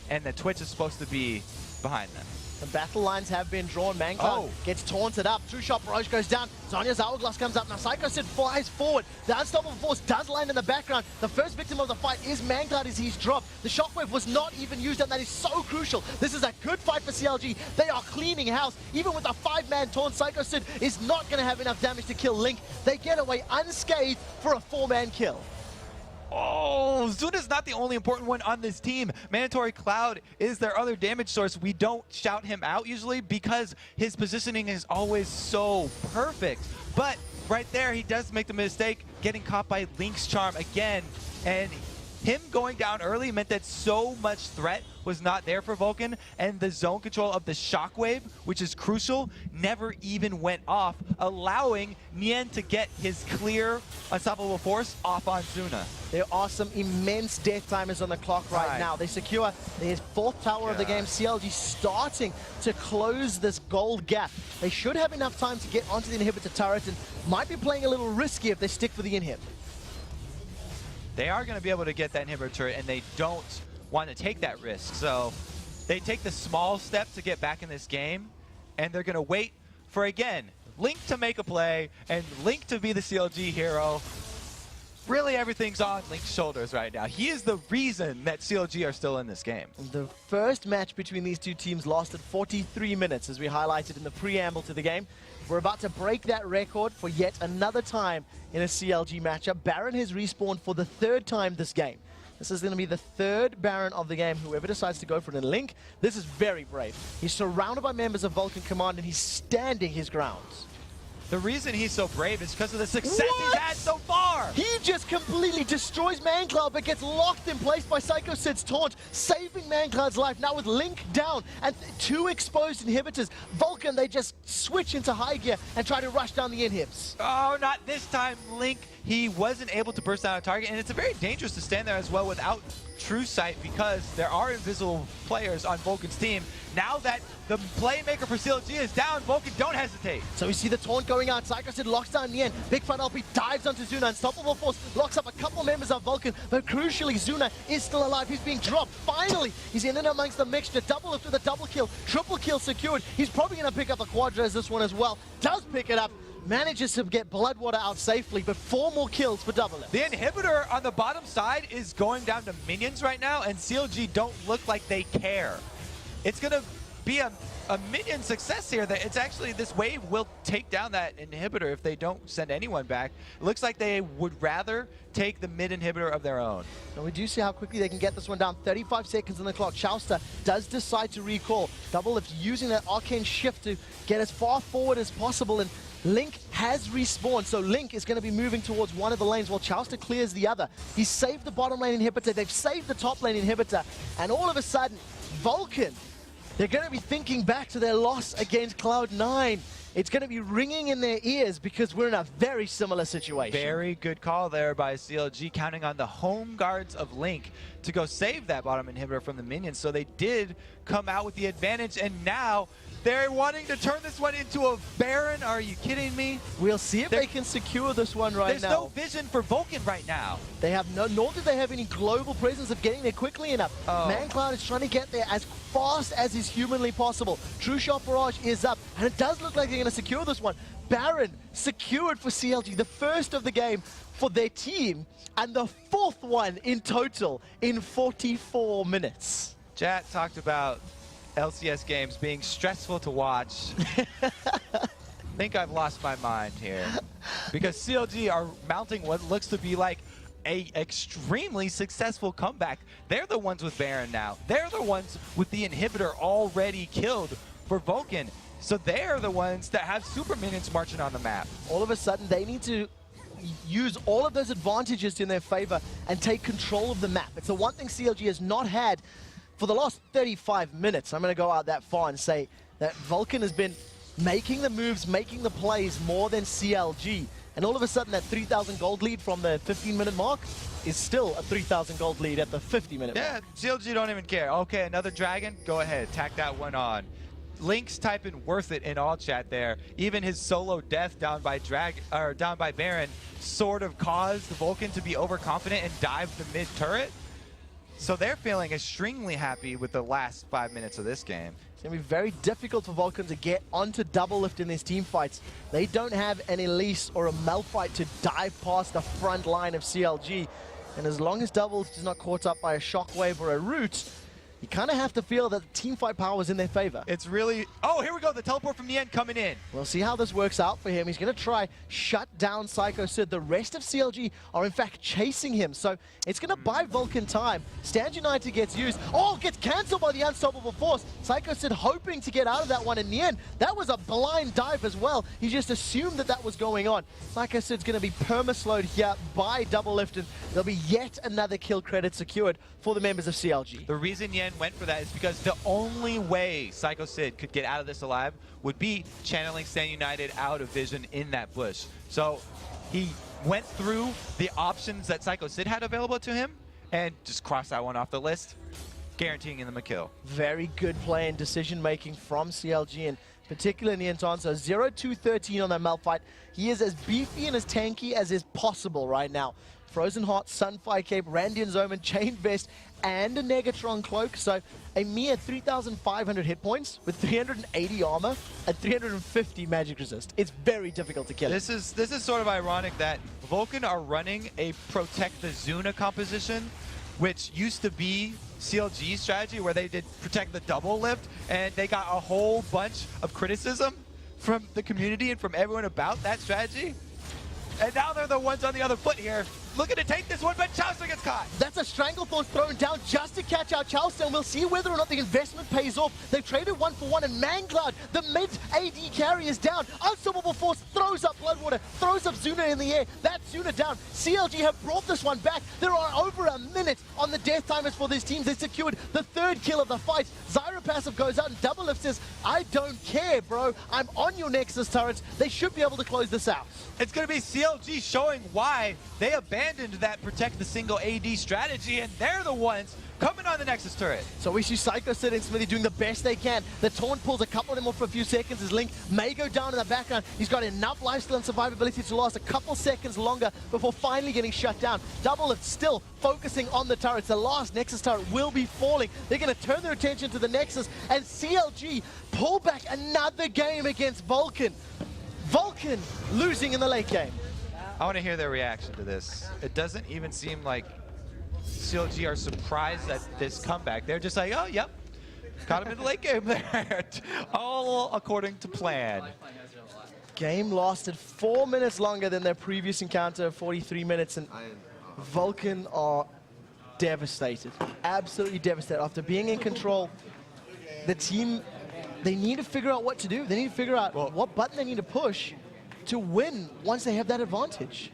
and the Twitch is supposed to be behind them. The battle lines have been drawn. Mangler gets taunted up. Two-shot barrage goes down. Zonya's Hourglass comes up. Now Psycho Sid flies forward. The unstoppable force does land in the background. The first victim of the fight is Mangler as he's dropped. The shockwave was not even used, and that is so crucial. This is a good fight for CLG. They are cleaning house. Even with a 5-man taunt, Psycho Sid is not going to have enough damage to kill Link. They get away unscathed for a 4-man kill. Oh, Zuna's not the only important one on this team. Mandatory Cloud is their other damage source. We don't shout him out usually because his positioning is always so perfect. But right there, he does make the mistake getting caught by Link's Charm again. And him going down early meant that so much threat was not there for Vulcan, and the zone control of the Shockwave, which is crucial, never even went off, allowing Nien to get his clear unstoppable force off on Zuna. There are some immense death timers on the clock right now. They secure the 4th tower of the game. CLG starting to close this gold gap. They should have enough time to get onto the inhibitor turret, and might be playing a little risky if they stick for the inhib. They are going to be able to get that inhibitor turret, and they don't want to take that risk. So they take the small step to get back in this game, and they're going to wait for, again, Link to make a play and Link to be the CLG hero. Really, everything's on Link's shoulders right now. He is the reason that CLG are still in this game. The first match between these two teams lasted 43 minutes, as we highlighted in the preamble to the game. We're about to break that record for yet another time in a CLG matchup. Baron has respawned for the 3rd time this game. This is going to be the 3rd Baron of the game. Whoever decides to go for it in Link, this is very brave. He's surrounded by members of Vulcan Command, and he's standing his grounds. The reason he's so brave is because of the success he's had so far. He just completely destroys ManCloud, but gets locked in place by Psycho Sid's taunt, saving ManCloud's life. Now with Link down and 2 exposed inhibitors, Vulcan, they just switch into high gear and try to rush down the inhibs. Oh, not this time, Link. He wasn't able to burst down a target, and it's very dangerous to stand there as well without true sight because there are invisible players on Vulcan's team. Now that the playmaker for CLG is down, Vulcan, don't hesitate. So we see the taunt going out. Psycho Sid locks down Nien. Big Front LP dives onto Zuna. Unstoppable Force locks up a couple members of Vulcan, but crucially, Zuna is still alive. He's being dropped. Finally, he's in and amongst the mixture. Double lift with a double kill. Triple kill secured. He's probably going to pick up a quadra as this one as well. Does pick it up. Manages to get Bloodwater out safely, but 4 more kills for Double Lift. The inhibitor on the bottom side is going down to minions right now, and CLG don't look like they care. It's going to be a minion success here. That it's actually, this wave will take down that inhibitor if they don't send anyone back. It looks like they would rather take the mid inhibitor of their own. And we do see how quickly they can get this one down. 35 seconds on the clock. Chauster does decide to recall. Double Lift using that arcane shift to get as far forward as possible, and Link has respawned, so Link is going to be moving towards one of the lanes while Chauster clears the other. He's saved the bottom lane inhibitor, they've saved the top lane inhibitor, and all of a sudden, Vulcan, they're going to be thinking back to their loss against Cloud9. It's going to be ringing in their ears because we're in a very similar situation. Very good call there by CLG, counting on the home guards of Link to go save that bottom inhibitor from the minions. So they did come out with the advantage, and now they're wanting to turn this one into a Baron. Are you kidding me? We'll see if they can secure this one right now. There's no vision for Vulcan right now. They have nor do they have any global presence of getting there quickly enough. ManCloud is trying to get there as fast as is humanly possible. True Shot Barrage is up, and it does look like they're going to secure this one. Baron secured for CLG, the first of the game for their team, and the 4th one in total in 44 minutes. Chat talked about LCS games being stressful to watch. I think I've lost my mind here because CLG are mounting what looks to be like a extremely successful comeback. They're the ones with Baron now. They're the ones with the inhibitor already killed for Vulcan. So they're the ones that have super minions marching on the map. All of a sudden, they need to use all of those advantages in their favor and take control of the map. It's the one thing CLG has not had for the last 35 minutes. I'm going to go out that far and say that Vulcan has been making the moves, making the plays more than CLG. And all of a sudden, that 3,000 gold lead from the 15-minute mark is still a 3,000 gold lead at the 50-minute mark. Yeah, CLG don't even care. Okay, another dragon? Go ahead, tack that one on. Link's typing worth it in all chat there. Even his solo death down by Baron sort of caused the Vulcan to be overconfident and dive the mid turret. So they're feeling extremely happy with the last 5 minutes of this game. It's going to be very difficult for Vulcan to get onto Double Lift in these team fights. They don't have an Elise or a Malphite to dive past the front line of CLG. And as long as Double Lift is not caught up by a Shockwave or a Root, you kind of have to feel that the team fight power is in their favor. It's really... Oh, here we go. The teleport from the end coming in. We'll see how this works out for him. He's going to try shut down Psycho Sid. The rest of CLG are, in fact, chasing him. So it's going to buy Vulcan time. Stand United gets used. Oh, gets cancelled by the Unstoppable Force. Psycho Sid hoping to get out of that one. In the end, that was a blind dive as well. He just assumed that that was going on. Psycho Sid's going to be perma-slowed here by Double Lift, and there'll be yet another kill credit secured for the members of CLG. The reason Yen went for that is because the only way Psycho Sid could get out of this alive would be channeling Stand United out of vision in that bush. So he went through the options that Psycho Sid had available to him and just crossed that one off the list, guaranteeing him a kill. Very good play and decision making from CLG, and particularly in the Entonso. 0-2-13 on that Malphite. He is as beefy and as tanky as is possible right now. Frozen Heart, Sunfire Cape, Randian's Omen, Chain Vest, and a Negatron Cloak. So a mere 3,500 hit points with 380 armor and 350 magic resist. It's very difficult to kill him. This is sort of ironic that Vulcan are running a Protect the Zuna composition, which used to be CLG's strategy, where they did Protect the Double Lift, and they got a whole bunch of criticism from the community and from everyone about that strategy. And now they're the ones on the other foot here, looking to take this one, but Chauster gets caught. That's a Stranglethorn thrown down just to catch out Chauster, and we'll see whether or not the investment pays off. They've traded 1 for 1, and ManCloud, the mid AD carry, is down. Unstoppable Force throws up purpose of Zuna in the air. That's Zuna down. CLG have brought this one back. There are over a minute on the death timers for these teams. They secured the 3rd kill of the fight. Zyra passive goes out and Double Lift says, I don't care, bro. I'm on your Nexus turrets. They should be able to close this out. It's going to be CLG showing why they abandoned that protect the single AD strategy, and they're the ones coming on the Nexus turret. So we see Psycho Sid and Smithy doing the best they can. The taunt pulls a couple of them off for a few seconds. His Link may go down in the background. He's got enough lifesteal and survivability to last a couple seconds longer before finally getting shut down. Double Lift still focusing on the turrets. The last Nexus turret will be falling. They're going to turn their attention to the Nexus, and CLG pull back another game against Vulcan. Vulcan losing in the late game. I want to hear their reaction to this. It doesn't even seem like CLG are surprised at this comeback. They're just like, oh, yep, caught him in the late game there. All according to plan. Game lasted 4 minutes longer than their previous encounter, 43 minutes, and Vulcan are devastated, absolutely devastated. After being in control, the team, they need to figure out what to do. They need to figure out what button they need to push to win once they have that advantage.